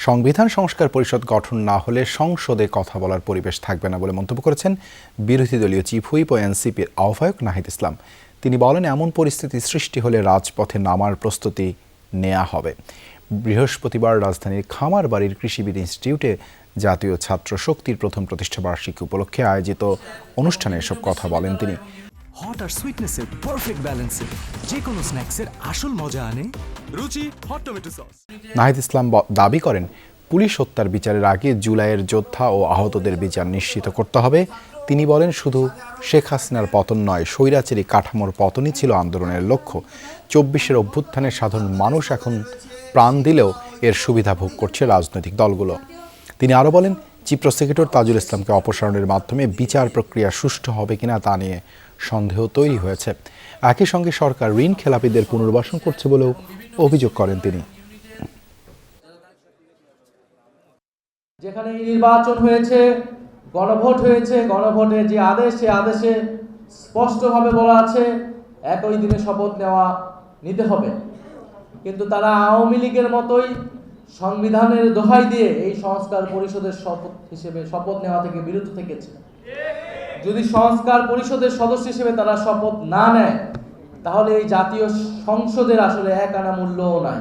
সংবিধান সংস্কার পরিষদ গঠন না হলে সংসদে কথা বলার পরিবেশ থাকবে না বলে মন্তব্য করেছেন বিরোধী দলীয় চিফ হুইপ ও এনসিপির আহ্বায়ক নাহিদ ইসলাম। তিনি বলেন, এমন পরিস্থিতি সৃষ্টি হলে রাজপথে নামার প্রস্তুতি নেওয়া হবে। বৃহস্পতিবার রাজধানীর খামারবাড়ির কৃষিবিদ ইনস্টিটিউটে জাতীয় ছাত্র শক্তির প্রথম প্রতিষ্ঠাবার্ষিকী উপলক্ষে আয়োজিত অনুষ্ঠানে এসব কথা বলেন তিনি। হট আর সুইটনেসের পারফেক্ট ব্যালেন্সে যে কোনো স্ন্যাক্সের আসল মজা আনে রুচি hot tomato sauce. Nahid Islam দাবি করেন, পুলিশ হত্যার বিচারের আগে জুলাইয়ের যোদ্ধা ও আহতদের বিচার নিশ্চিত করতে হবে। তিনি বলেন, শুধু শেখ হাসিনার পতন নয়, স্বৈরাচারী কাঠামোর পতনই ছিল আন্দোলনের লক্ষ্য। ২৪-এর অভ্যুত্থানে সাধারণ মানুষ এখন প্রাণ দিলেও এর সুবিধা ভোগ করছে রাজনৈতিক দলগুলো। তিনি আরও বলেন, চিফ প্রসিকিউটর তাজুল ইসলামকে অপসারণের মাধ্যমে বিচার প্রক্রিয়া সুষ্ঠু হবে কিনা তা নিয়ে সন্দেহ তৈরি হয়েছে। একই সঙ্গে সরকার ঋণ খেলাপিদের পুনর্বাসন করছে বলেও অভিযোগ করেন তিনি। যেখানে নির্বাচন হয়েছে, গণভোট হয়েছে, গণভোটের যে আদেশ, সে আদেশে স্পষ্টভাবে বলা আছে একই দিনে শপথ নিতে হবে। কিন্তু তারা আওয়ামী লীগের মতোই সংবিধানের দোহাই দিয়ে এই সংস্কার পরিষদের শপথ নেওয়া থেকে বিরত থেকেছে। যদি সংস্কার পরিষদের সদস্য হিসেবে তারা শপথ না নেয়, তাহলে এই জাতীয় সংসদের আসলে এক আনা মূল্যও নাই।